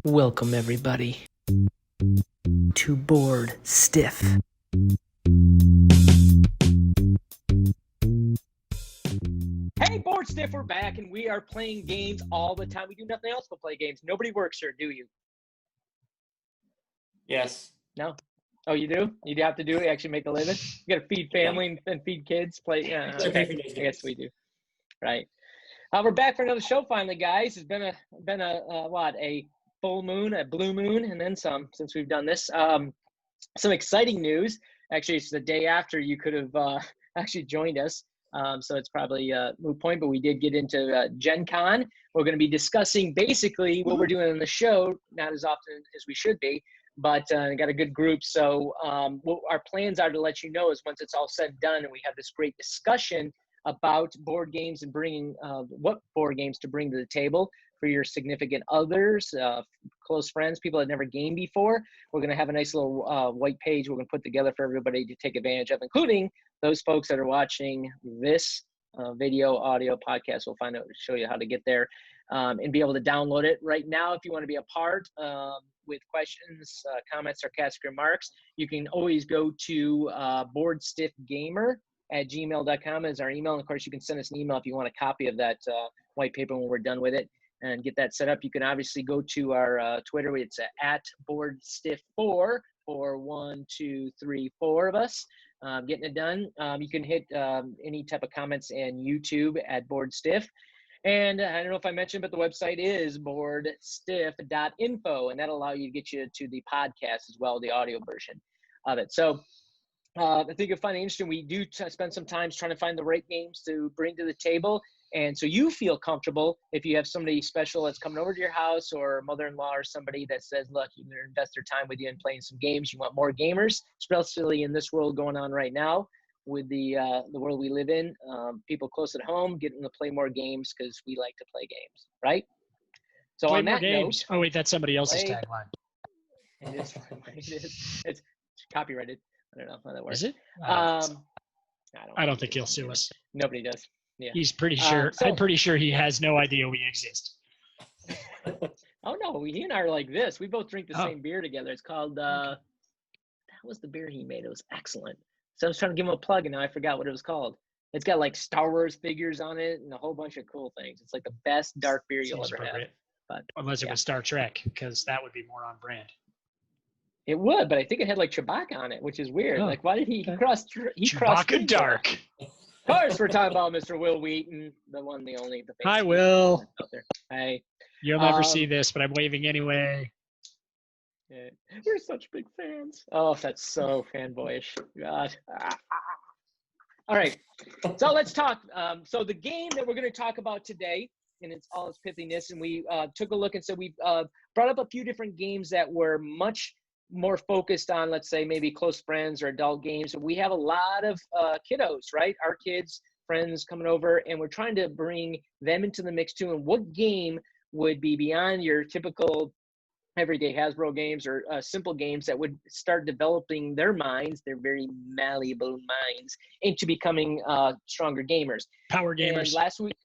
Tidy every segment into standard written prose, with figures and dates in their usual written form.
Welcome, everybody, to Board Stiff. Hey, Board Stiff, we're back, and we are playing games all the time. We do nothing else but play games. Nobody works here, do you? Yes. No? Oh, you do? You have to do it? You actually make a living? You got to feed family and feed kids? Play? Yeah, okay. I guess we do. Right. We're back for another show finally, guys. It's been a full moon, a blue moon, and then some since we've done this. Some exciting news. Actually, it's the day after you could have actually joined us. So it's probably a moot point, but we did get into Gen Con. We're going to be discussing basically what we're doing on the show, not as often as we should be, but got a good group. So what our plans are to let you know is once it's all said and done and we have this great discussion about board games and bringing what board games to bring to the table for your significant others, close friends, people that never gamed before. We're going to have a nice little white page we're going to put together for everybody to take advantage of, including those folks that are watching this video, audio podcast. We'll show you how to get there and be able to download it. Right now, if you want to be a part with questions, comments, sarcastic remarks, you can always go to BoardStiffGamer@gmail.com is our email. And of course, you can send us an email if you want a copy of that white paper when we're done with it and get that set up. You can obviously go to our Twitter. It's at BoardStiff4 for 1, 2, 3, 4 of us getting it done. You can hit any type of comments in YouTube at BoardStiff. And I don't know if I mentioned, but the website is boardstiff.info, and that'll allow you to get you to the podcast as well, the audio version of it. So I think you'll find it interesting. We do spend some time trying to find the right games to bring to the table. And so you feel comfortable if you have somebody special that's coming over to your house or mother-in-law or somebody that says, look, you're going to invest their time with you in playing some games. You want more gamers, especially in this world going on right now with the world we live in. People close at home getting to play more games because we like to play games, right? So play on more that games. note, Wait, that's somebody else's tagline. It is. It's copyrighted. I don't know how that works. Is it? I don't think he'll sue us. Nobody does. Yeah. He's pretty sure. I'm pretty sure he has no idea we exist. Oh no, he and I are like this. We both drink the same beer together. It's called. That was the beer he made. It was excellent. So I was trying to give him a plug, and now I forgot what it was called. It's got like Star Wars figures on it and a whole bunch of cool things. It's like the best dark beer you'll ever have. But unless it was Star Trek, because that would be more on brand. It would, but I think it had like Chewbacca on it, which is weird. Like, why did he cross? Chewbacca Dark. Of course, we're talking about Mr. Will Wheaton, the one, the only. The Hi, Will. Hey. You'll never see this, but I'm waving anyway. Yeah. We're such big fans. Oh, that's so fanboyish. God. All right. So let's talk. So the game that we're going to talk about today, and it's all its pithiness, and we took a look and said we brought up a few different games that were much more focused on, let's say, maybe close friends or adult games. We have a lot of kiddos, right? Our kids, friends coming over, and we're trying to bring them into the mix too. And what game would be beyond your typical everyday Hasbro games or simple games that would start developing their minds, their very malleable minds, into becoming stronger gamers. Power gamers. And last week,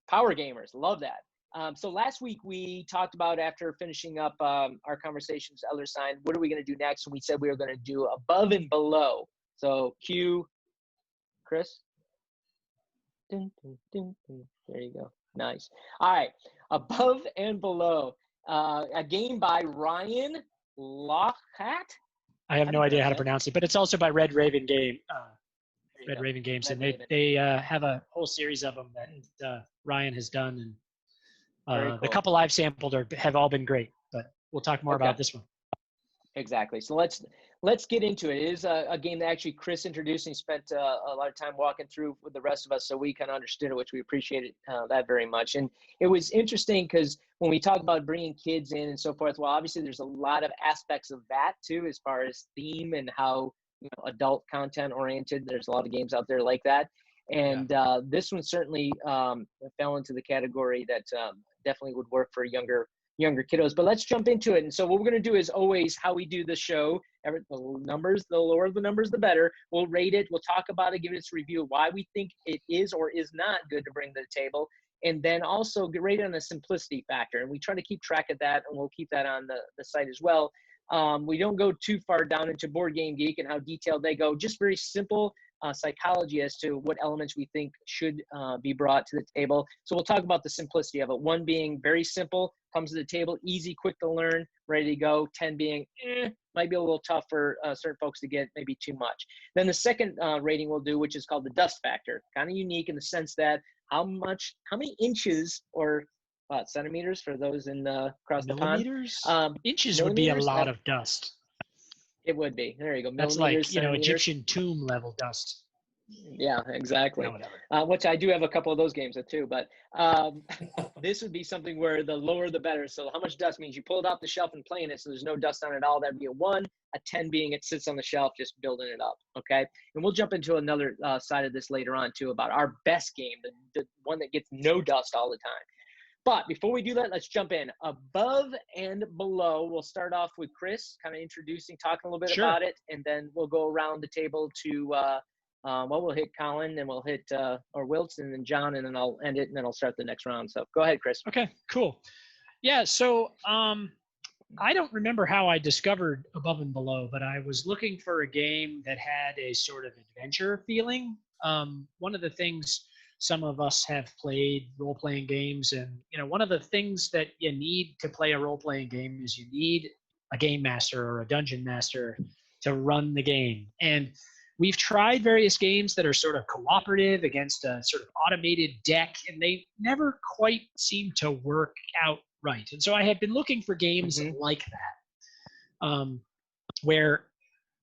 power gamers, love that. So last week we talked about, after finishing up our conversations, Elder Sign, what are we going to do next? And we said we were going to do above and below. So cue, Chris. Dun, dun, dun, dun. There you go. Nice. All right. Above and below. A game by Ryan Lochat. I have no idea how to pronounce it, but it's also by Red Raven Games, and they have a whole series of them that Ryan has done, and cool. The couple I've sampled have all been great. But we'll talk more about this one. Exactly. So let's get into it. It is a game that actually Chris introduced, and he spent a lot of time walking through with the rest of us, so we kind of understood it, which we appreciated that very much. And it was interesting because when we talk about bringing kids in and so forth, well, obviously there's a lot of aspects of that too, as far as theme and how adult content oriented. There's a lot of games out there like that. And this one certainly fell into the category that definitely would work for younger kiddos. But let's jump into it. And so what we're going to do is always how we do the show. The lower the numbers, the better. We'll rate it. We'll talk about it, give it its review of why we think it is or is not good to bring to the table. and then also get rated on the simplicity factor. And we try to keep track of that, and we'll keep that on the site as well. We don't go too far down into Board Game Geek and how detailed they go, just very simple psychology as to what elements we think should be brought to the table. So we'll talk about the simplicity of it. 1 being very simple, comes to the table, easy, quick to learn, ready to go. 10 being might be a little tough for certain folks to get, maybe too much. Then the second rating we'll do, which is called the dust factor, kind of unique in the sense that how many inches or centimeters for those in across the pond. Inches would be a lot of dust. It would be. There you go. That's like, Egyptian tomb level dust. Yeah, exactly. Which I do have a couple of those games too. But this would be something where the lower the better. So how much dust means you pull it off the shelf and playing it, so there's no dust on it at all. That'd be a 1. A 10 being it sits on the shelf, just building it up. Okay. And we'll jump into another side of this later on too, about our best game, the one that gets no dust all the time. But before we do that, let's jump in. Above and below, we'll start off with Chris, kind of introducing, talking a little bit about it, and then we'll go around the table to, we'll hit Colin, and we'll hit, or Wilts, and then John, and then I'll end it, and then I'll start the next round. So go ahead, Chris. Okay, cool. Yeah, so I don't remember how I discovered Above and Below, but I was looking for a game that had a sort of adventure feeling. One of the things some of us have played role-playing games, and one of the things that you need to play a role-playing game is you need a game master or a dungeon master to run the game. And we've tried various games that are sort of cooperative against a sort of automated deck, and they never quite seem to work out right. And so I had been looking for games like that, where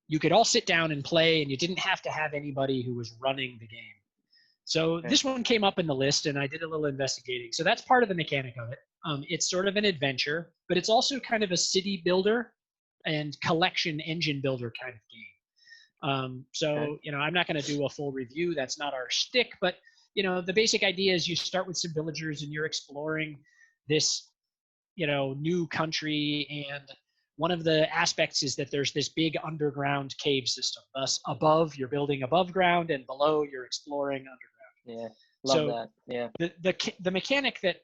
you could all sit down and play, and you didn't have to have anybody who was running the game. So this one came up in the list, and I did a little investigating. So that's part of the mechanic of it. It's sort of an adventure, but it's also kind of a city builder and collection engine builder kind of game. I'm not going to do a full review. That's not our shtick, but the basic idea is you start with some villagers, and you're exploring this, new country. And one of the aspects is that there's this big underground cave system. Thus, above, you're building above ground, and below, you're exploring underground. Yeah, love that. Yeah. The mechanic that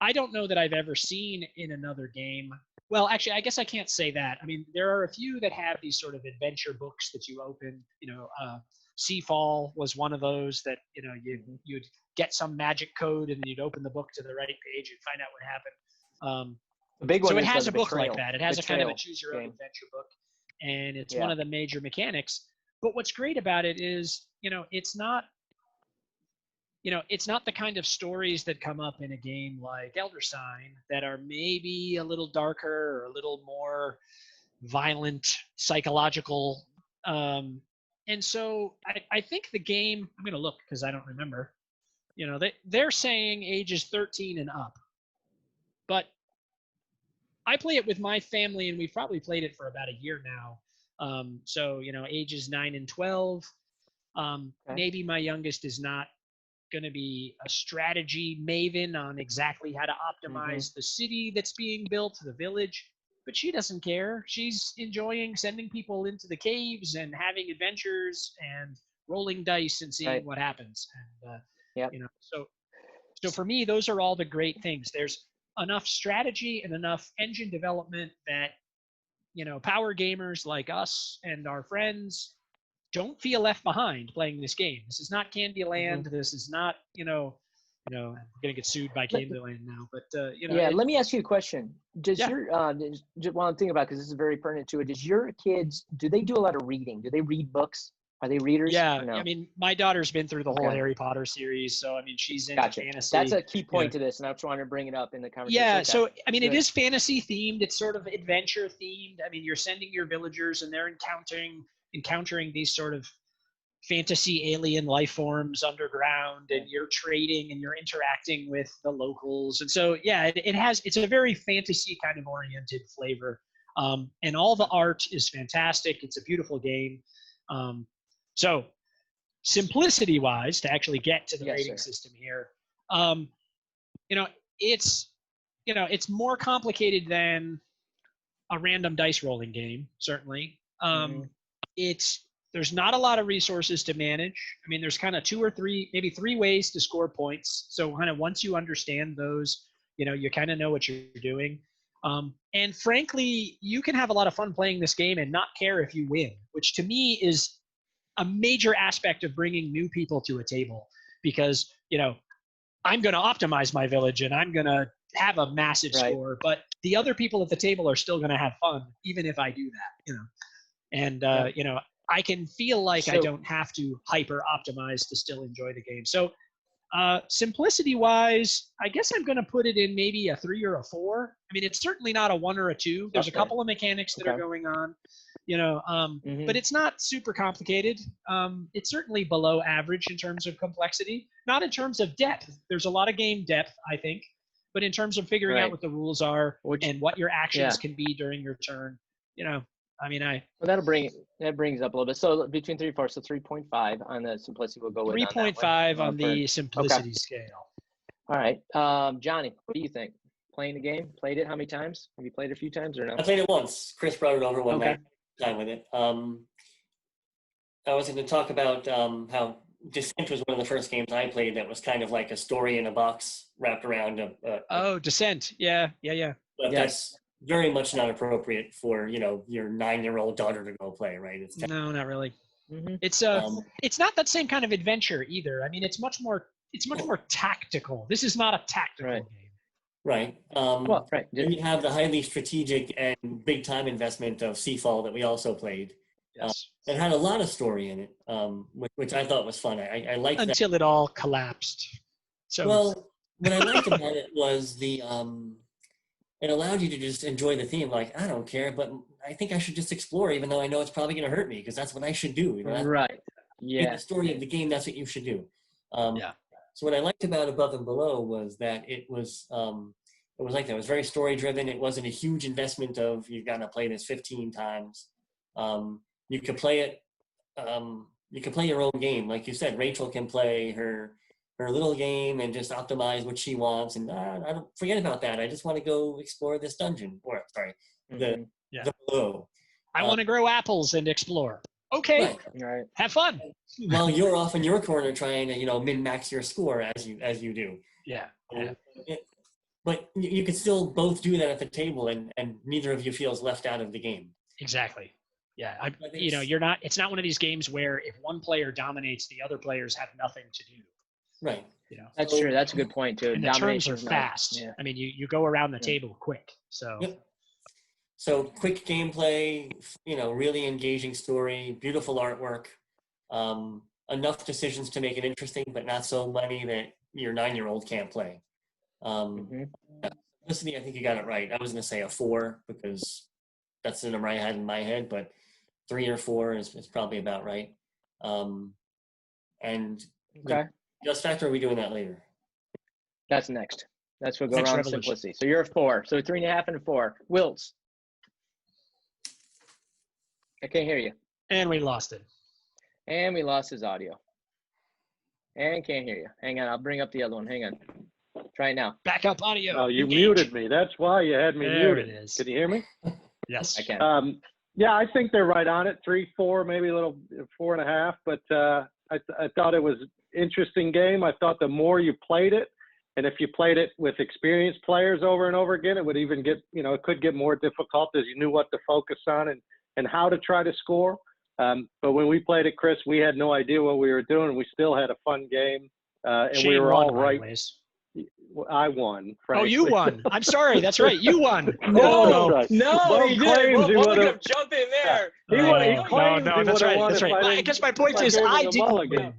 I don't know that I've ever seen in another game. Well, actually, I guess I can't say that. I mean, there are a few that have these sort of adventure books that you open. Seafall was one of those that you'd get some magic code, and then you'd open the book to the right page and find out what happened. The big one. So it has a book like that. It has a kind of a choose your own adventure book, and it's one of the major mechanics. But what's great about it is, it's not the kind of stories that come up in a game like Elder Sign that are maybe a little darker or a little more violent, psychological. And so I think the game, I'm going to look because I don't remember, they're saying ages 13 and up. But I play it with my family, and we've probably played it for about a year now. Ages 9 and 12. Maybe my youngest is not going to be a strategy maven on exactly how to optimize the city that's being built, the village, but she doesn't care. She's enjoying sending people into the caves and having adventures and rolling dice and seeing what happens. And so for me, those are all the great things. There's enough strategy and enough engine development that power gamers like us and our friends don't feel left behind playing this game. This is not Candyland. This is not, I'm going to get sued by Candyland now, but let me ask you a question. Does your, just one thing about, because this is very pertinent to it, does your kids, do they do a lot of reading? Do they read books? Are they readers? Yeah. No? I mean, my daughter's been through the whole Harry Potter series. So, I mean, she's into fantasy. That's a key point to this. And I was trying to bring it up in the conversation. Yeah. So, I mean, it is fantasy themed. It's sort of adventure themed. I mean, you're sending your villagers, and they're encountering these sort of fantasy alien life forms underground, and you're trading and you're interacting with the locals. And so, it's a very fantasy kind of oriented flavor. And all the art is fantastic. It's a beautiful game. So simplicity wise, to actually get to the rating system here, it's more complicated than a random dice rolling game, certainly. There's not a lot of resources to manage. I mean, there's kind of 2 or 3, maybe 3 ways to score points. So kind of once you understand those, you kind of know what you're doing. And frankly, you can have a lot of fun playing this game and not care if you win, which to me is a major aspect of bringing new people to a table, because, I'm going to optimize my village and I'm going to have a massive score, but the other people at the table are still going to have fun, even if I do that, and, I can feel like I don't have to hyper optimize to still enjoy the game. So simplicity wise, I guess I'm going to put it in maybe a 3 or a 4. I mean, it's certainly not a 1 or a 2. There's a couple of mechanics that are going on, but it's not super complicated. It's certainly below average in terms of complexity, not in terms of depth. There's a lot of game depth, I think, but in terms of figuring out what the rules are and what your actions can be during your turn, well, that brings up a little bit. So between 3 and 4, so 3.5 on the simplicity. We'll go with 3.5 on the simplicity scale. All right, Johnny, what do you think? Playing the game, played it how many times? Have you played it a few times or no? I played it once. Chris brought it over one night. Time with it. I was going to talk about how Descent was one of the first games I played that was kind of like a story in a box wrapped around Descent. Yeah. But that's very much not appropriate for, your 9-year-old daughter to go play, right? No, not really. Mm-hmm. It's not that same kind of adventure either. I mean, it's much more tactical. This is not a tactical game. Right. Then you have the highly strategic and big time investment of Seafall that we also played. Yes. It had a lot of story in it, which I thought was fun. I liked that. Until it all collapsed. So what I liked about it was it allowed you to just enjoy the theme. Like, I don't care, but I think I should just explore, even though I know it's probably going to hurt me, because that's what I should do. Right. Yeah. In the story of the game, that's what you should do. So what I liked about Above and Below was that it was like that. It was very story driven. It wasn't a huge investment of you've got to play this 15 times. You could play it. You can play your own game, like you said. Rachel can play her little game and just optimize what she wants, and I don't forget about that. I just want to go explore this dungeon, the below. I want to grow apples and explore. Okay, right. Have fun. While you're off in your corner trying to min-max your score as you do. Yeah. But you could still both do that at the table, and neither of you feels left out of the game. Exactly. Yeah. You're not. It's not one of these games where if one player dominates, the other players have nothing to do. Right. That's true. That's a good point too. And the turns are fast. I mean, you go around the table quick. So. Yep. So quick gameplay, really engaging story, beautiful artwork, enough decisions to make it interesting, but not so many that your 9-year-old can't play. Simplicity, I think you got it right. I was going to say a 4 because that's the number I had in my head, but 3 or 4 is probably about right. Just Factor, are we doing that later? That's next. That's what goes around simplicity. So you're a 4. So 3.5 and a 4. Wilts. I can't hear you. And we lost it. And we lost his audio. And can't hear you. Hang on. I'll bring up the other one. Hang on. Try it now. Back up audio. Oh, you muted me. That's why you had me muted. It is. Can you hear me? Yes. I can. Yeah, I think they're right on it. 3, 4, maybe a little 4.5. But I thought it was an interesting game. I thought the more you played it, and if you played it with experienced players over and over again, it would even get, it could get more difficult as you knew what to focus on and how to try to score. But when we played it, Chris, we had no idea what we were doing. We still had a fun game, and Shane we were all right. Anyways. I won. Frankly. Oh, you won. I'm sorry. That's right. You won. No, he did. Claims he We're going to jump in there. No, that's right. That's right. I guess my point is I didn't win.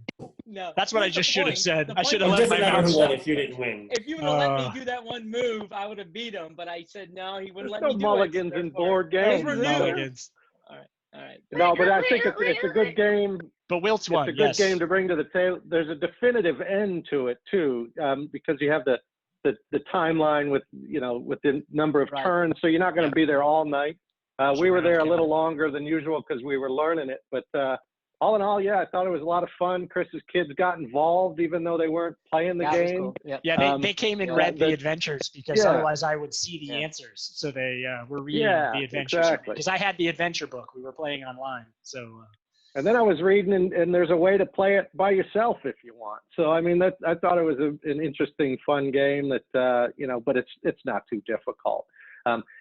No. That's what I just should have said. I should have let let my mouth stop. If you didn't win. If you would have let me do that one move, I would have beat him. But I said no, he wouldn't let me do mulligans in board games. Mulligans. All right. No, but I think it's a good game. But Wilt's won. It's a good game to bring to the table. There's a definitive end to it too, because you have the timeline with the number of turns. So you're not going to be there all night. We were there a little longer than usual because we were learning it. But all in all, I thought it was a lot of fun. Chris's kids got involved even though they weren't playing the game. Cool. Yep. Yeah, they came and read the adventures because otherwise I would see the answers. So they were reading the adventures. Exactly. Because I had the adventure book. We were playing online. So And then I was reading, and there's a way to play it by yourself if you want. So I mean, I thought it was an interesting, fun game that but it's not too difficult.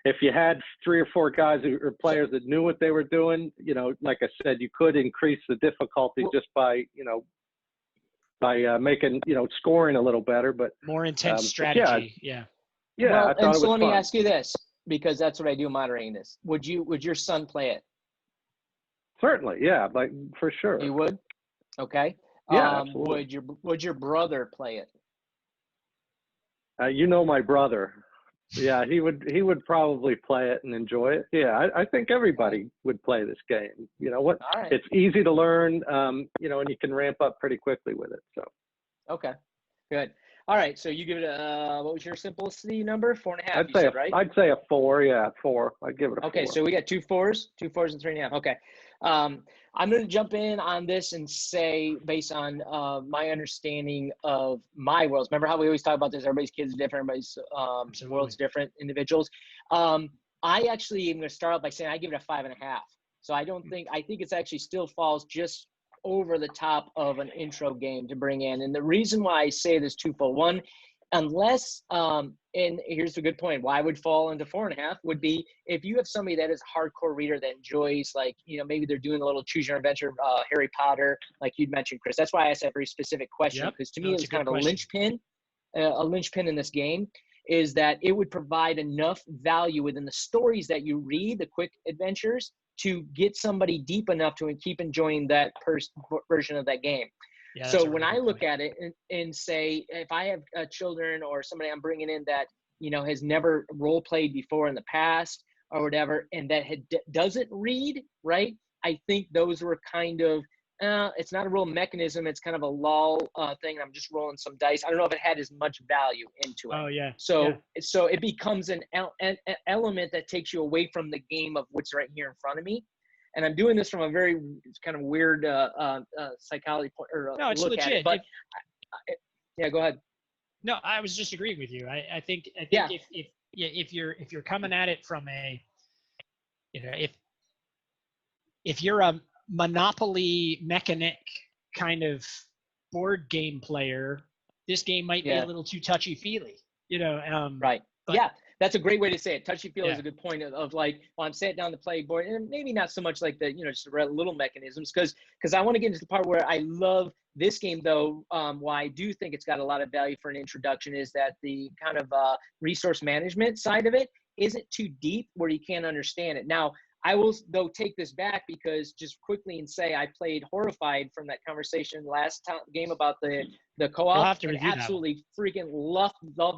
If you had 3 or 4 guys or players that knew what they were doing, like I said, you could increase the difficulty just by making scoring a little better. But more intense strategy. Yeah. Well, and so let me ask you this, because that's what I do moderating this. Would your son play it? Certainly, yeah, like for sure. You would? Okay. Yeah, absolutely. Would your brother play it? My brother. Yeah, he would probably play it and enjoy it. Yeah, I think everybody would play this game. You know what? All right. It's easy to learn, and you can ramp up pretty quickly with it. So. Okay, good. All right, so you give it a what was your simplicity number? 4.5. Right? I'd say a 4. Yeah, 4. I'd give it a 4. Okay, so we got 2 4s and 3.5. Okay, I'm going to jump in on this and say, based on my understanding of my worlds. Remember how we always talk about this? Everybody's kids are different. Everybody's world's different. Individuals. I actually am going to start out by saying I give it a 5.5. So I think it's actually still falls just over the top of an intro game to bring in. And the reason why I say this twofold: one, unless, and here's a good point, why I would fall into 4.5 would be if you have somebody that is a hardcore reader that enjoys, like, maybe they're doing a little choose your adventure, Harry Potter, like you'd mentioned, Chris. That's why I asked that very specific question, because to me it's kind of a linchpin in this game, is that it would provide enough value within the stories that you read, the quick adventures, to get somebody deep enough to keep enjoying that version of that game. Yeah, so when I look at it and say, if I have children or somebody I'm bringing in that, has never role played before in the past or whatever, and that doesn't read, right? I think those were kind of, it's not a real mechanism. It's kind of a lull thing. I'm just rolling some dice. I don't know if it had as much value into it. Oh, yeah. So it becomes an element that takes you away from the game of what's right here in front of me. And I'm doing this from a very kind of weird psychology point or no, it's look legit. at it. But yeah, go ahead. No, I was just agreeing with you. I think if you're coming at it from a, if you're a Monopoly mechanic kind of board game player, this game might be a little too touchy-feely, right. But, that's a great way to say it. Touchy-feely is a good point of like, well, I'm sitting down to play board, and maybe not so much like the, just little mechanisms, because I want to get into the part where I love this game, though. Why I do think it's got a lot of value for an introduction is that the kind of resource management side of it isn't too deep where you can't understand it. Now, I will, though, take this back, because just quickly and say I played Horrified from that conversation last game about the co-op, and absolutely freaking love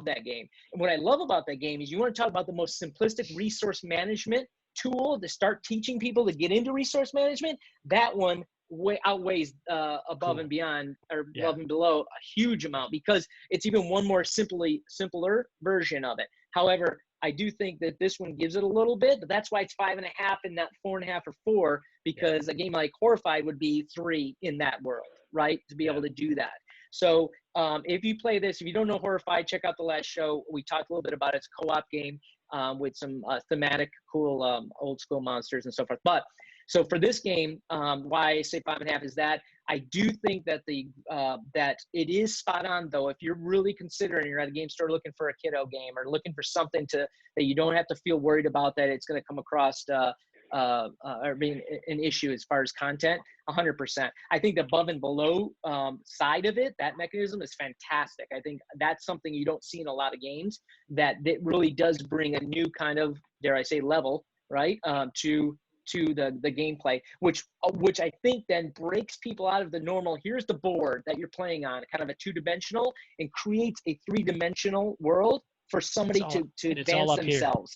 that game. And what I love about that game is, you want to talk about the most simplistic resource management tool to start teaching people to get into resource management. That one outweighs above and beyond, or above and below, a huge amount, because it's even one more simpler version of it. However, I do think that this one gives it a little bit, but that's why it's 5.5 and not 4.5 or 4, because a game like Horrified would be 3 in that world, right? To be able to do that. So if you play this, if you don't know Horrified, check out the last show. We talked a little bit about it. It's a co-op game with some thematic, cool, old school monsters and so forth. But so for this game, why I say 5.5 is that I do think that that it is spot on, though. If you're really considering, you're at a game store looking for a kiddo game, or looking for something that you don't have to feel worried about that it's going to come across or being an issue as far as content, 100%. I think the above and below side of it, that mechanism is fantastic. I think that's something you don't see in a lot of games, that really does bring a new kind of, dare I say, level, right, to the gameplay, which I think then breaks people out of the normal, here's the board that you're playing on, kind of a 2-dimensional, and creates a 3-dimensional world for somebody to advance themselves.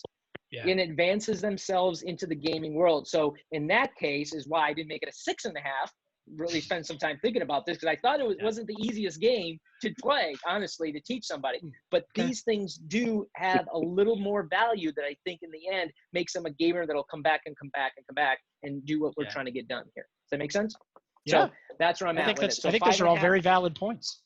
Yeah. And advances themselves into the gaming world. So in that case is why I didn't make it a 6.5. Really spend some time thinking about this, because I thought it wasn't the easiest game to play, honestly, to teach somebody. But these things do have a little more value that I think in the end makes them a gamer that'll come back and come back and come back and do what we're trying to get done here. Does that make sense? Yeah. So that's where I'm at with it. So I think those are all very valid points.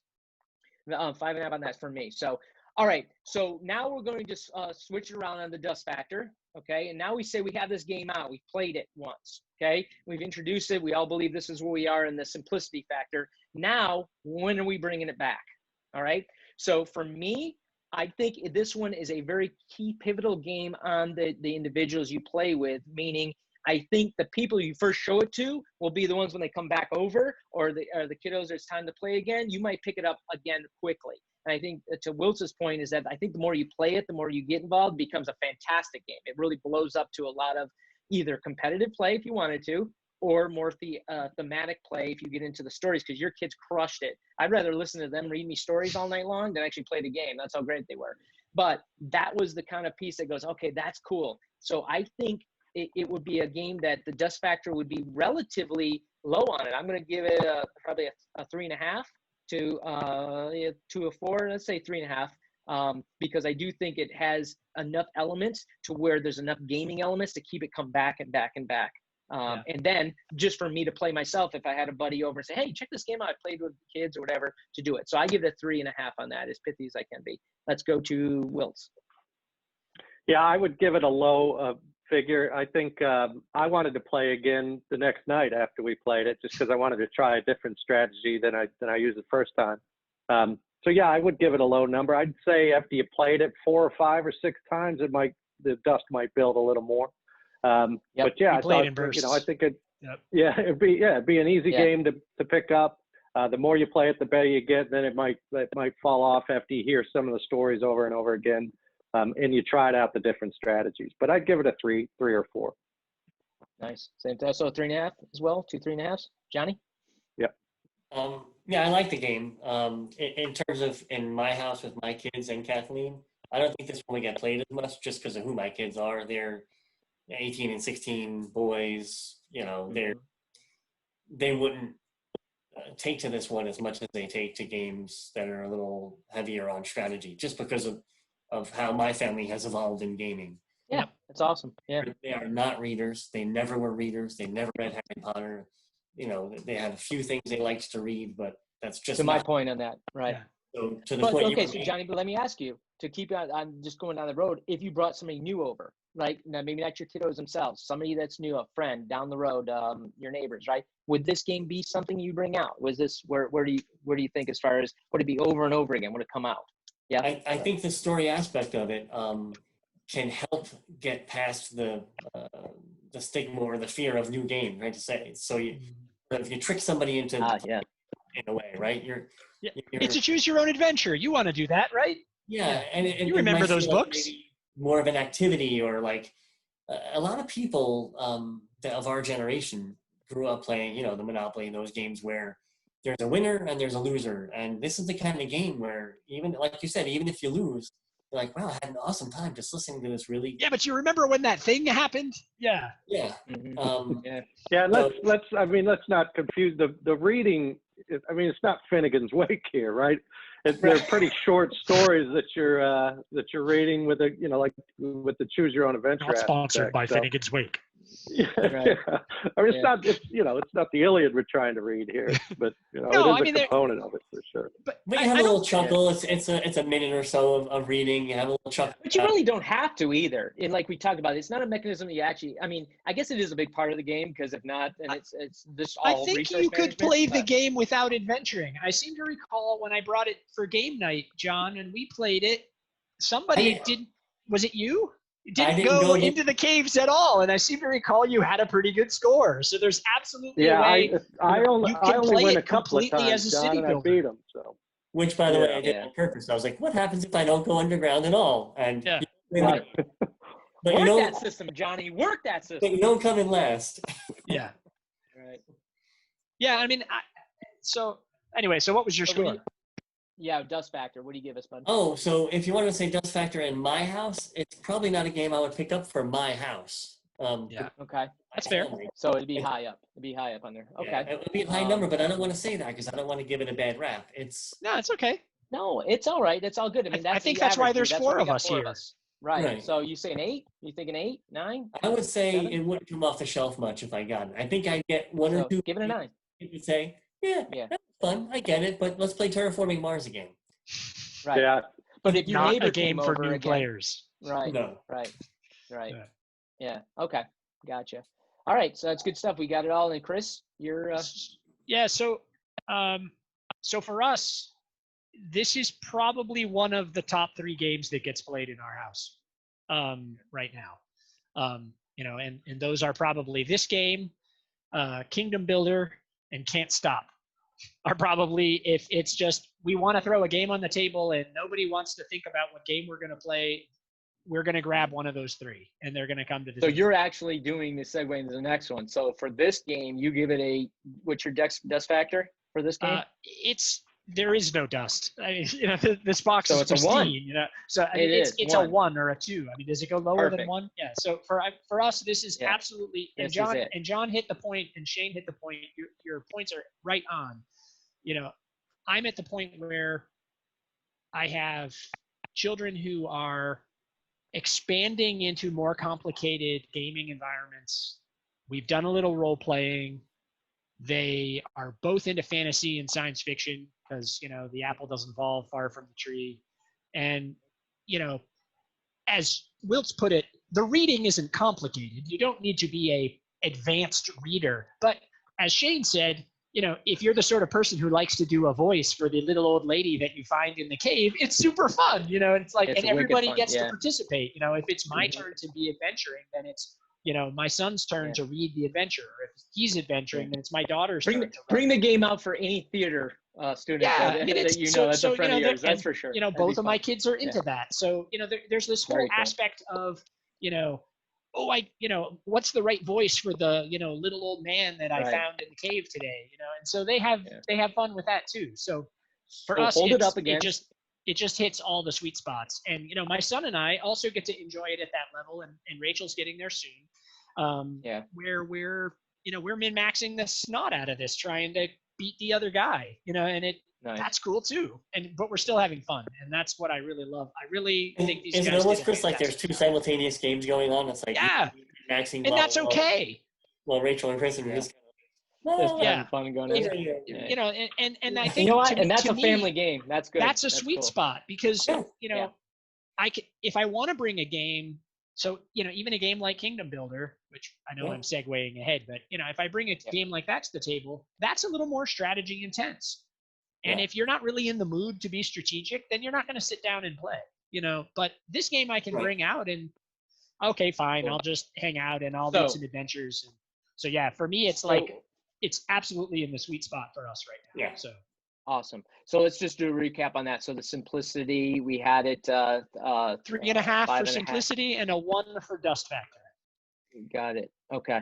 5.5 on that for me. So All right, so now we're going to just switch it around on the dust factor, okay? And now we say we have this game out. We've played it once, okay? We've introduced it. We all believe this is where we are in the simplicity factor. Now, when are we bringing it back, all right? So for me, I think this one is a very key pivotal game on the individuals you play with, meaning I think the people you first show it to will be the ones when they come back over, or the kiddos it's time to play again, you might pick it up again quickly. And I think to Wiltz's point is that I think the more you play it, the more you get involved, it becomes a fantastic game. It really blows up to a lot of either competitive play if you wanted to, or more thematic play if you get into the stories, because your kids crushed it. I'd rather listen to them read me stories all night long than actually play the game. That's how great they were. But that was the kind of piece that goes, okay, that's cool. So I think it would be a game that the dust factor would be relatively low on it. I'm going to give it probably a 3.5 to a 4. Let's say 3.5, because I do think it has enough elements to where there's enough gaming elements to keep it come back and back and back. And then just for me to play myself, if I had a buddy over and say, hey, check this game out, I played with kids or whatever, to do it. So I give it a 3.5 on that, as pithy as I can be. Let's go to Wiltz. Yeah, I would give it a low figure. I think I wanted to play again the next night after we played it, just because I wanted to try a different strategy than I used the first time. So yeah, I would give it a low number. I'd say after you played it 4 or 5 or 6 times, the dust might build a little more. But yeah, I thought, I think it'd be an easy game to pick up. The more you play it, the better you get. Then it might fall off after you hear some of the stories over and over again. And you tried out the different strategies, but I'd give it a 3 or 4. Nice. Same thing. So 3.5 as well. 2 3.5s. Johnny? Yep. Yeah, I like the game. In terms of in my house with my kids and Kathleen, I don't think this one will get played as much just because of who my kids are. They're 18 and 16 boys. They wouldn't take to this one as much as they take to games that are a little heavier on strategy, just because of how my family has evolved in gaming. Yeah, that's awesome. Yeah, they are not readers. They never were readers. They never read Harry Potter. They had a few things they liked to read, but that's just my point on that, right? Yeah. So to the point. Okay, so Johnny, but let me ask you, to keep on just going down the road, if you brought somebody new over, right? Now maybe not your kiddos themselves, somebody that's new, a friend down the road, your neighbors, right? Would this game be something you bring out? Was this where do you think, as far as would it be over and over again? Would it come out? Yeah, I think the story aspect of it can help get past the stigma or the fear of new game, right? To say, so if you trick somebody into in a way, right? You're it's a choose your own adventure. You want to do that, right? Yeah, and you remember those books? Like more of an activity, or like a lot of people of our generation grew up playing, the Monopoly and those games where there's a winner and there's a loser. And this is the kind of game where, even like you said, even if you lose, you're like, wow, I had an awesome time just listening to this really. Yeah, but you remember when that thing happened? Yeah. Yeah. Let's not confuse the reading. It's not Finnegan's Wake here, right? They're pretty short stories that you're reading with like with the choose your own adventure. Not sponsored by Finnegan's Wake. Yeah, right. It's not the Iliad we're trying to read here, but it is a component of it for sure. But you have a little chuckle. It's a minute or so of reading. You have a little chuckle. But you really don't have to either. And like we talked about, it's not a mechanism that you actually. I guess it is a big part of the game, because if not, then it's this all. I think you could play the game without adventuring. I seem to recall when I brought it for game night, John, and we played it. Somebody didn't. Was it you? You didn't go into the caves at all, and I seem to recall you had a pretty good score. So there's absolutely a way I only win a couple of times, as a city builder. I beat them. So. Which, by the way, I did on purpose. I was like, "What happens if I don't go underground at all?" And but work that system, Johnny. Work that system. But you don't come in last. Yeah. Right. Yeah, so anyway, so what was your score? Yeah, dust factor. What do you give us, bud? Oh, so if you want to say dust factor in my house, it's probably not a game I would pick up for my house. Okay. That's fair. So it'd be high up. It'd be high up on there. Okay. Yeah, it would be a high number, but I don't want to say that because I don't want to give it a bad rap. No, it's okay. No, it's all right. It's all good. I think that's why there's 4 of us here. Right. So you say an 8? You think an 8, 9? I would say 7? It wouldn't come off the shelf much if I got it. I think I'd get 1 or 2. Give it a 9. You could say, yeah, that's fun. I get it, but let's play Terraforming Mars again. Right. Yeah, But if your not neighbor a game came for over new again, players. right? No. Right. Yeah. Okay. Gotcha. All right. So that's good stuff. We got it all. And Chris, you're. Yeah. So for us, this is probably one of the top 3 games that gets played in our house right now. And those are probably this game, Kingdom Builder, and Can't Stop are probably, if it's just we want to throw a game on the table and nobody wants to think about what game we're going to play, we're going to grab one of those 3 and they're going to come to the So table. you're actually doing the segue into the next one. So for this game, you give it what's your dust factor for this game? There is no dust. I mean, this box so is it's pristine, a 1. So I mean, it's a 1 or a 2. I mean, does it go lower Perfect. than 1? Yeah. So for us, this is absolutely. And John hit the point, and Shane hit the point. Your points are right on. I'm at the point where I have children who are expanding into more complicated gaming environments. We've done a little role playing. They are both into fantasy and science fiction because, the apple doesn't fall far from the tree. And, as Wiltz put it, the reading isn't complicated. You don't need to be a advanced reader. But as Shane said, if you're the sort of person who likes to do a voice for the little old lady that you find in the cave, it's super fun, and it's like, and everybody gets to participate. If it's my turn to be adventuring, then it's, my son's turn to read the adventure. If he's adventuring, then it's my daughter's turn to bring the game out for any theater student that that's a friend of yours. That's for sure. Both of my kids are into that. So, there's this whole aspect of, what's the right voice for the, little old man that I found in the cave today, and so they have fun with that too. So for us, hold it up again. It just hits all the sweet spots. And, my son and I also get to enjoy it at that level. And Rachel's getting there soon. Where we're min-maxing the snot out of this, trying to beat the other guy, and that's cool too. But we're still having fun. And that's what I really love. I really think these guys. Is it almost, Chris, like there's 2 simultaneous games going on? It's like, maxing. And that's okay. Well, Rachel and Chris are just having fun going on. And I think, and that's a family game. That's good. That's a sweet spot because, I can, if I want to bring a game, so, even a game like Kingdom Builder, which I know I'm segueing ahead, but, if I bring a game like that to the table, that's a little more strategy intense. And if you're not really in the mood to be strategic, then you're not going to sit down and play, but this game I can bring out and, okay, fine, I'll just hang out and I'll do some adventures. And so, for me, it's like, it's absolutely in the sweet spot for us right now. Yeah. So awesome. So let's just do a recap on that. So the simplicity, we had it 3.5 for simplicity and a 1 for dust factor. Got it. Okay.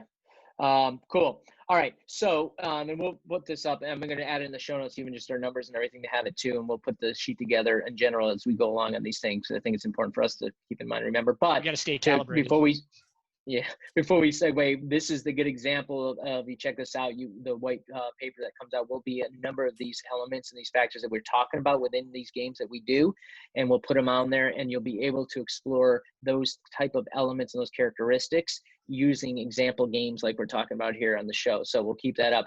Cool. All right. So, and we'll put this up, and I'm going to add in the show notes, even just our numbers and everything to have it too. And we'll put the sheet together in general as we go along on these things. I think it's important for us to keep in mind, remember, but you got to stay calibrated before we segue, this is the good example of you check this out. The white paper that comes out will be a number of these elements and these factors that we're talking about within these games that we do, and we'll put them on there, and you'll be able to explore those type of elements and those characteristics using example games like we're talking about here on the show. So we'll keep that up.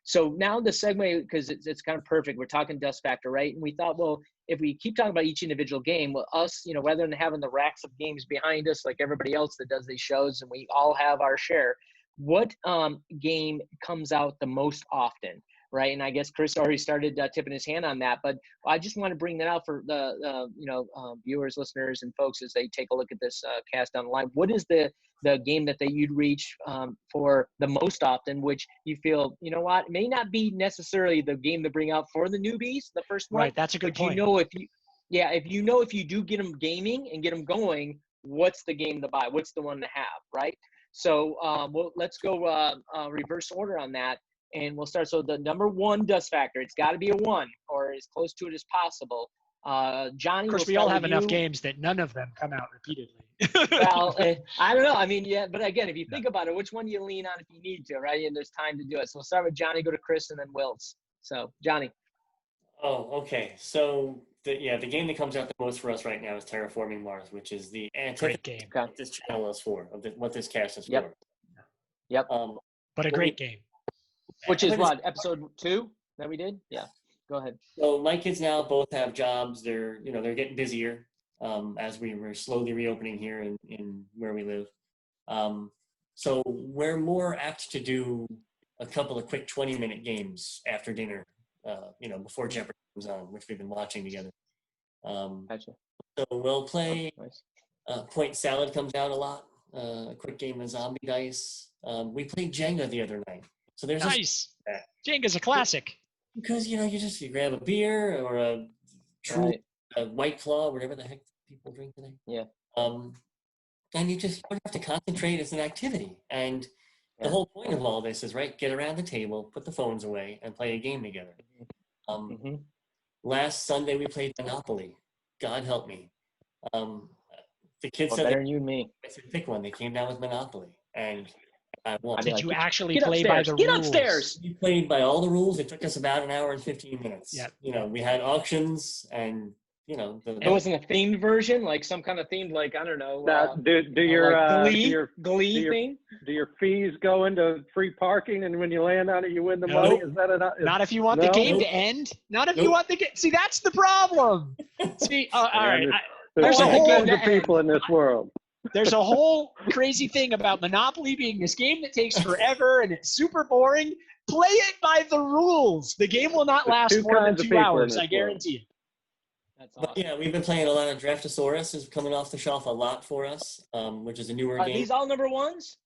So now the segue, because it's kind of perfect. We're talking dust factor, right? And we thought, well, if we keep talking about each individual game, well, us, rather than having the racks of games behind us like everybody else that does these shows, and we all have our share, what game comes out the most often, right? And I guess Chris already started tipping his hand on that, but I just want to bring that out for the viewers, listeners, and folks as they take a look at this cast down the line. What is the game that you'd reach for the most often, which you feel, it may not be necessarily the game to bring out for the newbies, the first one. Right, that's a good point. If you do get them gaming and get them going, what's the game to buy? What's the one to have, right? So let's go reverse order on that. And we'll start. So the number 1 dust factor, it's got to be a 1 or as close to it as possible. Johnny, of course, we all have enough games that none of them come out repeatedly. Well, I don't know. I mean, but again, if you think about it, which one do you lean on if you need to, right? And there's time to do it. So we'll start with Johnny, go to Chris, and then Wills. So Johnny. Oh, okay. So the game that comes out the most for us right now is Terraforming Mars, which is the great game. What this channel is for, what this cast is for. Yep. But a great game. Which is what, episode 2 that we did? Yeah. Go ahead. So my kids now both have jobs. They're getting busier as we were slowly reopening here in where we live. So we're more apt to do a couple of quick 20-minute games after dinner, before Jeopardy comes on, which we've been watching together. Gotcha. So we'll play. Nice. Point Salad comes out a lot. A quick game of Zombie Dice. We played Jenga the other night. So there's nice. Jenga's a classic. Because you grab a beer or a true White Claw, whatever the heck people drink today. Yeah. And you don't have to concentrate. It's an activity. And the whole point of all this is, right, get around the table, put the phones away, and play a game together. Last Sunday we played Monopoly. God help me. The kids said better than you and me. I said pick one. They came down with Monopoly, and I won. Did you actually play by the rules? Get upstairs. We played by all the rules. It took us about an hour and 15 minutes. Yeah. We had auctions, and it wasn't a themed version, like some kind of themed, like I don't know. Do your Glee thing? Do your fees go into free parking, and when you land on it, you win the money? Is that not if you want the game to end? Not if you want the game. See, that's the problem. See, all right. There's all kinds of people in this world. There's a whole crazy thing about Monopoly being this game that takes forever and it's super boring. Play it by the rules. The game will not last more than 2 hours. I guarantee you. That's awesome. But, we've been playing a lot of Draftosaurus. Is coming off the shelf a lot for us, which is a newer game. Are these all number ones?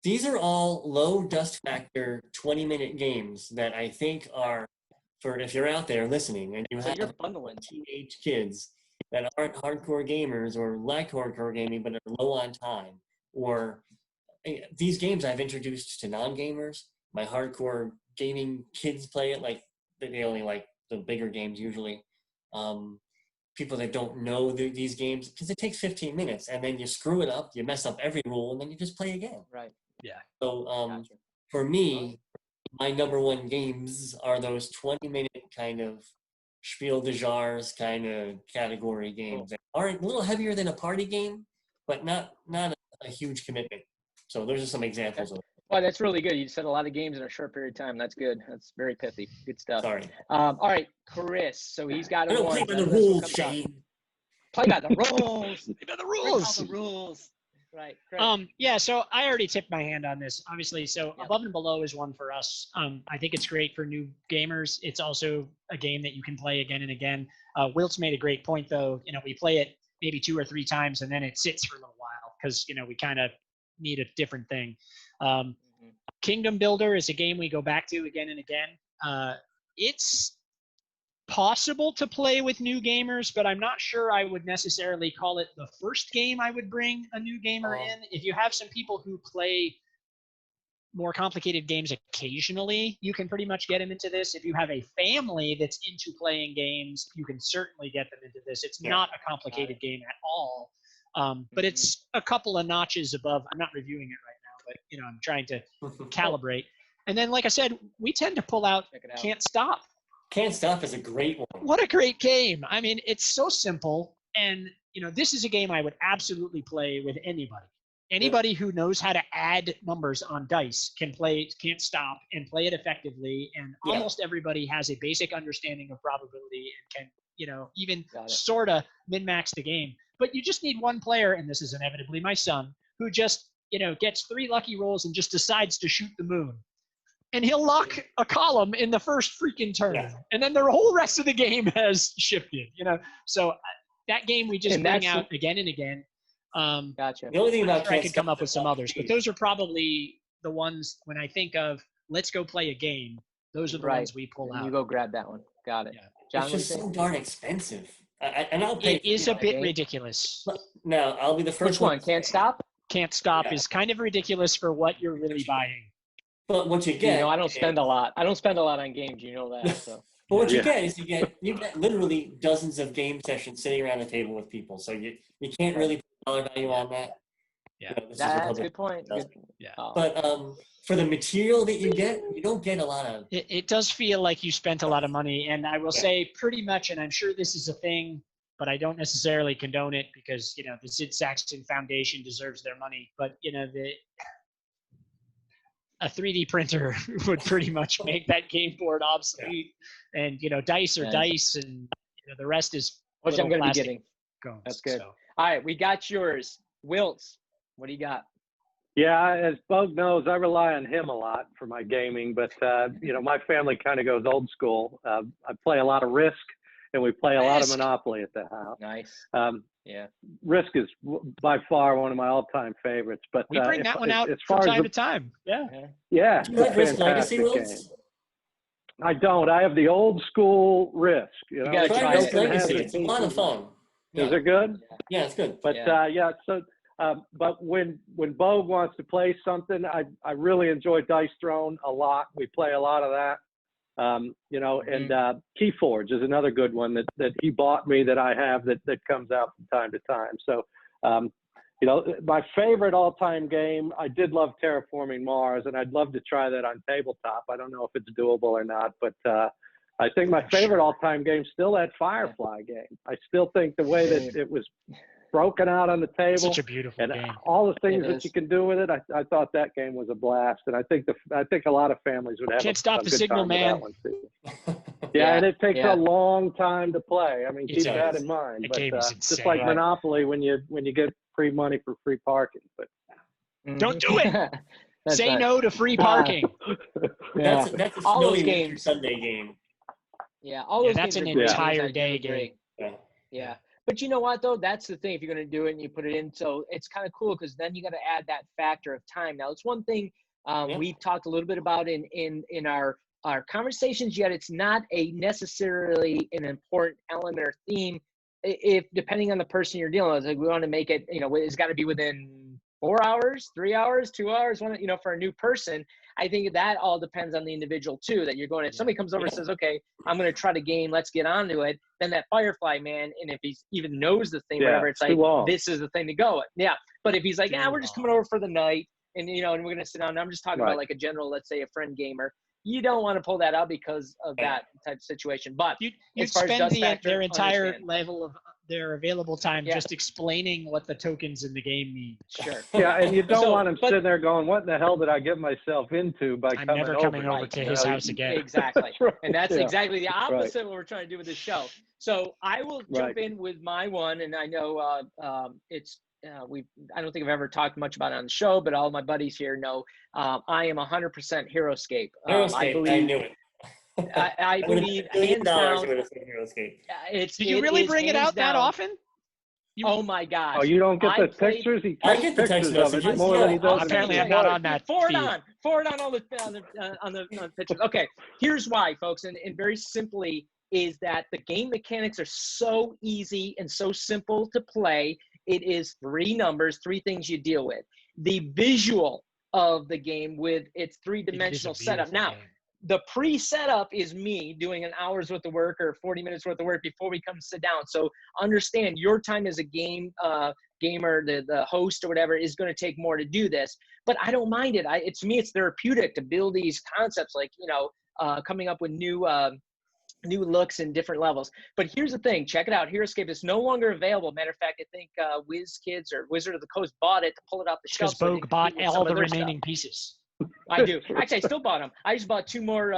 These are all low dust factor 20-minute games that I think are for if you're out there listening and you have teenage kids that aren't hardcore gamers or like hardcore gaming but are low on time, or these games I've introduced to non-gamers. My hardcore gaming kids play it, like they only like the bigger games usually. People that don't know these games, because it takes 15 minutes and then you screw it up, you mess up every rule, and then you just play again. Right. Yeah. So for me, my number one games are those 20-minute kind of Spiel des Jahres kind of category games that are a little heavier than a party game, but not a huge commitment. So those are some examples of it. Well, that's really good. You said a lot of games in a short period of time. That's good. That's very pithy. Good stuff. Sorry. All right, Chris. So he's got I don't play by the rules, Shane. Play by the rules. Play by the rules. The rules. Right. Yeah. So I already tipped my hand on this, obviously. So Above and Below is one for us. I think it's great for new gamers. It's also a game that you can play again and again. Wilt's made a great point, though. We play it maybe 2 or 3 times, and then it sits for a little while because we kind of need a different thing. Kingdom Builder is a game we go back to again and again. It's possible to play with new gamers, but I'm not sure I would necessarily call it the first game I would bring a new gamer in. If you have some people who play more complicated games occasionally, you can pretty much get them into this. If you have a family that's into playing games, you can certainly get them into this. It's not a complicated game at all. But it's a couple of notches above. I'm not reviewing it right now, but I'm trying to calibrate. And then, like I said, we tend to pull out Can't Stop. Can't Stop is a great one. What a great game. I mean, it's so simple. And, this is a game I would absolutely play with anybody. Anybody who knows how to add numbers on dice can play Can't Stop and play it effectively. And almost everybody has a basic understanding of probability and can, even sort of min-max the game. But you just need one player, and this is inevitably my son, who just, gets 3 lucky rolls and just decides to shoot the moon. And he'll lock a column in the first freaking turn. Yeah. And then the whole rest of the game has shifted, So that game we just bring out again and again. Gotcha. The only thing about I could come up with some others, but those are probably the ones when I think of let's go play a game. Those are the ones we pull out. You go grab that one. Got it. Yeah. John, it's just so darn expensive. And I'll pay. It is a bit ridiculous. No, I'll be the first. Which one? Can't Stop? Can't Stop is kind of ridiculous for what you're really buying. But what you get, I don't spend a lot. I don't spend a lot on games. You know that. So. But what you get is you get literally dozens of game sessions sitting around the table with people. So you can't really put dollar value on that. Yeah, that's a good point. Yeah. But for the material that you get, you don't get a lot of. It does feel like you spent a lot of money, and I will say pretty much, and I'm sure this is a thing, but I don't necessarily condone it because the Sid Saxon Foundation deserves their money. But a 3D printer would pretty much make that game board obsolete. And, dice are dice, and the rest is which I'm going to be getting. Cones, That's good. So. All right, we got yours. Wilts, what do you got? Yeah, as Bug knows, I rely on him a lot for my gaming, but my family kind of goes old school. I play a lot of Risk, and we play a lot of Monopoly at the house. Nice. Yeah. Risk is by far one of my all-time favorites. But we bring that one out from time to time. Yeah. Yeah. Do you like Risk Legacy, Wilts? I don't. I have the old school Risk. You got to try Risk Legacy. It's a lot of fun. Is it good? Yeah, it's good. But so. But when Bo wants to play something, I really enjoy Dice Throne a lot. We play a lot of that, and Keyforge is another good one that he bought me that I have that comes out from time to time. So, my favorite all-time game, I did love Terraforming Mars, and I'd love to try that on tabletop. I don't know if it's doable or not, but I think my favorite all-time game is still that Firefly game. I still think the way that it was broken out on the table, such a beautiful game. All the things that you can do with it, I thought that game was a blast, and I think a lot of families would have. Can't stop the signal, man. And it takes a long time to play. I mean, keep that in mind. The but game is insane. just like Monopoly, when you get free money for free parking, but don't do it. Say no to free parking. That's a all those Snowy games. Sunday game. Yeah, all those that's games an entire day game. Yeah. But you know what, though? That's the thing. If you're going to do it and you put it in, so it's kind of cool because then you got to add that factor of time. Now, it's one thing we've talked a little bit about in our conversations, yet it's not necessarily an important element or theme. If depending on the person you're dealing with, like we want to make it, it's got to be within 4 hours, 3 hours, 2 hours. For a new person, I think that all depends on the individual too. That you're going. If somebody comes over and says, "Okay, I'm going to try the game. Let's get onto it." Then that Firefly man, and if he even knows the thing, whatever, it's like this is the thing to go with. Yeah. But if he's like, we're just coming over for the night, and and we're going to sit down. And I'm just talking about like a general, let's say, a friend gamer. You don't want to pull that out because of that type of situation. But you spend their entire level of their available time just explaining what the tokens in the game mean. Sure. Yeah, and you don't want them sitting there going, "What in the hell did I get myself into by I'm never coming over to his house again." Exactly. And that's exactly the opposite of what we're trying to do with this show. So I will jump in with my one, and I know it's I don't think I've ever talked much about it on the show, but all my buddies here know I am 100% HeroScape. I knew it. I believe hands down. Did you really bring it out that often? Oh my gosh! Oh, you don't get the pictures? He takes pictures of it more than he does. Apparently, I'm not on that. Forward on all the pictures. Okay, here's why, folks, and very simply is that the game mechanics are so easy and so simple to play. It is 3 numbers, 3 things you deal with. The visual of the game with its 3-dimensional setup. Now, the pre-setup is me doing an hour's worth of work or 40 minutes worth of work before we come sit down. So understand your time as a gamer, the host or whatever is going to take more to do this. But I don't mind it. To me, it's therapeutic to build these concepts, like coming up with new looks and different levels. But here's the thing, check it out. HeroScape is no longer available. Matter of fact, I think WizKids or Wizard of the Coast bought it to pull it off the shelf. Because Bogue bought all the remaining pieces. I do. Actually, I still bought them. I just bought 2 more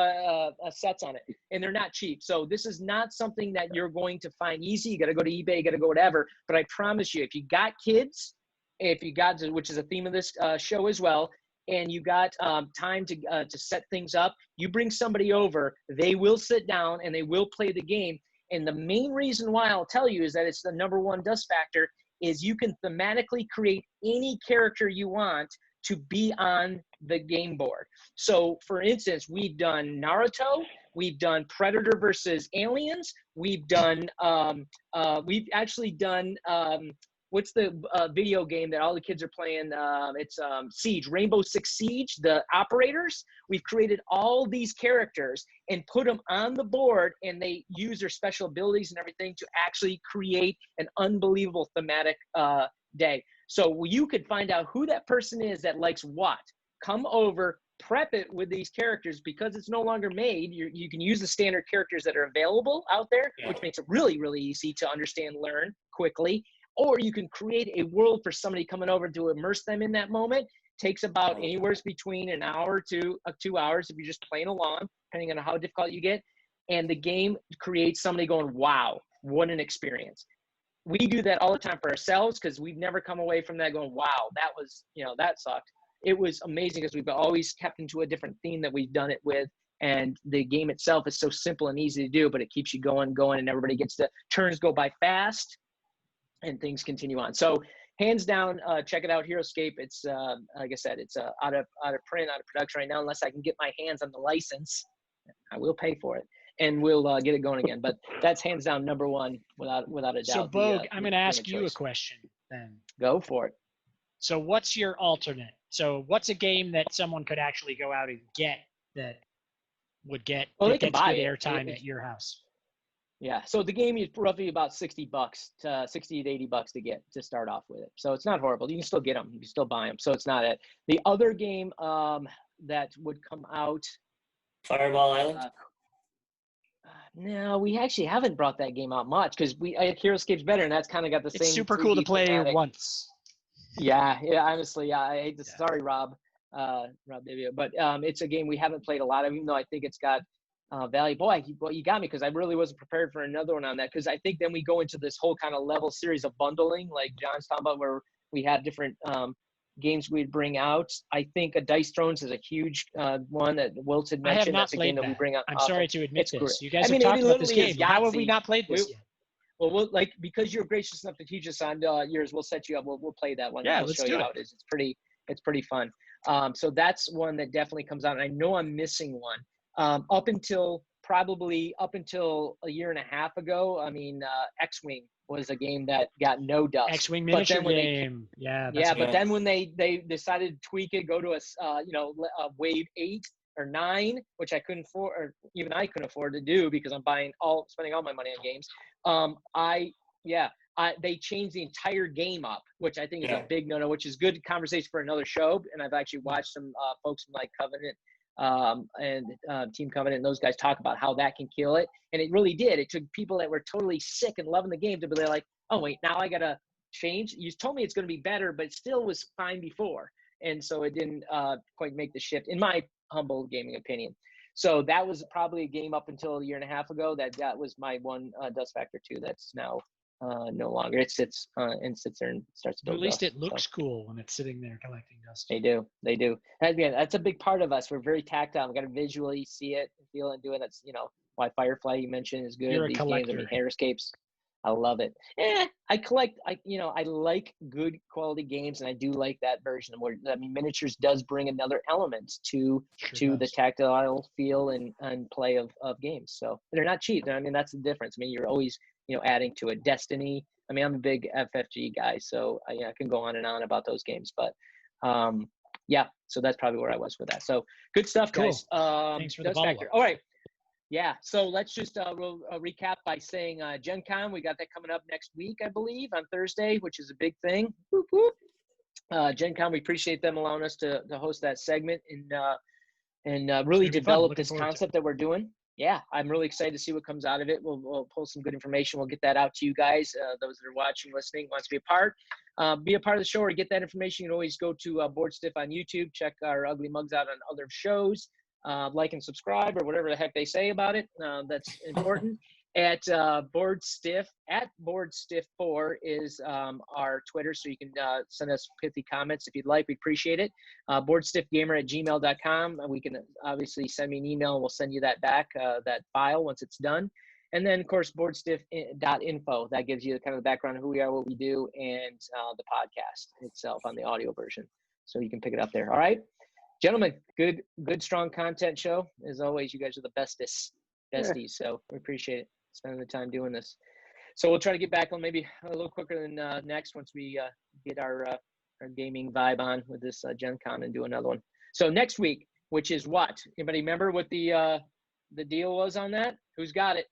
sets on it, and they're not cheap. So this is not something that you're going to find easy. You got to go to eBay, you got to go whatever. But I promise you, if you got kids, which is a theme of this show as well, and you got time to set things up, you bring somebody over, they will sit down and they will play the game. And the main reason why I'll tell you is that it's the #1 dust factor is you can thematically create any character you want to be on the game board. So for instance, we've done Naruto, we've done Predator versus Aliens, we've actually done what's the video game that all the kids are playing? It's Siege, Rainbow Six Siege, the operators. We've created all these characters and put them on the board, and they use their special abilities and everything to actually create an unbelievable thematic day. So you could find out who that person is that likes what. Come over, prep it with these characters because it's no longer made. You can use the standard characters that are available out there, which makes it really, really easy to understand, learn quickly. or you can create a world for somebody coming over to immerse them in that moment. Takes about anywhere between an hour to 2 hours if you're just playing along, depending on how difficult you get. And the game creates somebody going, wow, what an experience. We do that all the time for ourselves because we've never come away from that going, wow, that was, that sucked. It was amazing because we've always kept into a different theme that we've done it with. And the game itself is so simple and easy to do, but it keeps you going, and everybody gets the turns go by fast and things continue on. So hands down, check it out, HeroScape. It's like I said, it's out of print, out of production right now. Unless I can get my hands on the license, I will pay for it, and we'll get it going again. But that's hands down number one without a doubt. So Bogue, I'm going to ask you a question then. Go for it. So what's your alternate? So what's a game that someone could actually go out and get that would get they can buy airtime at your house? Yeah, so the game is roughly about $60 to $60 to $80 to get to start off with it. So it's not horrible. You can still get them. You can still buy them. So it's not it. The other game that would come out, Fireball Island. No, we actually haven't brought that game out much because HeroScape's better, and that's kind of got the same. It's super cool to play thematic. Once. Yeah. Honestly, I hate to. Yeah. Sorry, Rob Davio, but it's a game we haven't played a lot of, even though I think it's got value. Boy, you got me because I really wasn't prepared for another one on that, because I think then we go into this whole kind of level series of bundling, like John's talking about, where we have different games we'd bring out. I think a Dice Thrones is a huge one that Wilt had mentioned. I have not That's a game played that we bring out. I'm sorry to admit this. Great. You guys have talked about this game. How have we not played this yet? Well, because you're gracious enough to teach us on yours, we'll set you up. We'll play that one. Yeah, we'll let's show do you it. how it is. It's pretty fun. So that's one that definitely comes out. And I know I'm missing one. Up until a year and a half ago, X-Wing was a game that got no dust. X-Wing miniature game. But then when they decided to tweak it, go to a wave 8 or 9, which I couldn't afford, or even I couldn't afford to do because I'm spending all my money on games. They changed the entire game up, which I think is a big no-no, which is good conversation for another show. And I've actually watched some folks from like Covenant and Team Covenant and those guys talk about how that can kill it. And it really did. It took people that were totally sick and loving the game to be like, oh, wait, now I got to change. You told me it's going to be better, but it still was fine before. And so it didn't quite make the shift, in my humble gaming opinion. So that was probably a game up until a year and a half ago. That was my one Dust Factor 2 that's now no longer. It sits there and starts to build. At least dust, it looks cool when it's sitting there collecting dust. They do. That's a big part of us. We're very tactile. We got to visually see it, feel it, and do it. That's why Firefly you mentioned is good. You're a These collector. games, HeroScapes, I love it. I collect. I like good quality games, and I do like that version. Where miniatures does bring another element to the tactile feel and play of games. So they're not cheap. That's the difference. You're always adding to it. Destiny. I'm a big FFG guy, so I can go on and on about those games. But so that's probably where I was with that. So good stuff, guys. Thanks for the follow-up. All right. Yeah, so let's just we'll recap by saying Gen Con, we got that coming up next week, I believe, on Thursday, which is a big thing. Whoop, whoop. Gen Con, we appreciate them allowing us to host that segment and really develop this concept that we're doing. Yeah, I'm really excited to see what comes out of it. We'll pull some good information. We'll get that out to you guys, those that are watching, listening, wants to be a part. Be a part of the show or get that information. You can always go to BoardSTIFF on YouTube, check our ugly mugs out on other shows. Like and subscribe or whatever the heck they say about it. That's important. At BoardSTIFF, at BoardSTIFF4 is our Twitter, so you can send us pithy comments if you'd like. We appreciate it. BoardStiffGamer@gmail.com. We can obviously send me an email and we'll send you that back, that file once it's done. And then, of course, BoardStiff.info. That gives you kind of the background of who we are, what we do, and the podcast itself on the audio version. So you can pick it up there. All right. Gentlemen, good, strong content show. As always, you guys are the besties. So we appreciate it, spending the time doing this. So we'll try to get back on maybe a little quicker than next once we get our gaming vibe on with this Gen Con and do another one. So next week, which is what? Anybody remember what the deal was on that? Who's got it?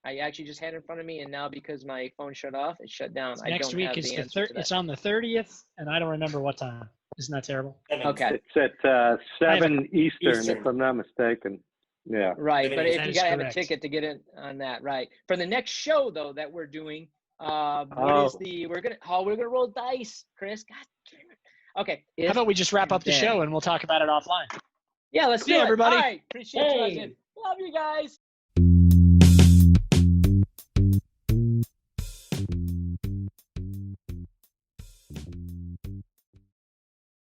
I actually just had it in front of me, and now because my phone shut off, it shut down. Next week is it's on the 30th, and I don't remember what time. Isn't that terrible? Okay. It's at 7 Eastern, if I'm not mistaken. Yeah. Right, but if you got to have a correct. ticket to get in on that, right. For the next show, though, that we're doing, What is we're gonna roll dice, Chris. God damn it. Okay. How about we just wrap up the show and we'll talk about it offline? Yeah, let's see you, everybody. All right. Appreciate you. Love you guys.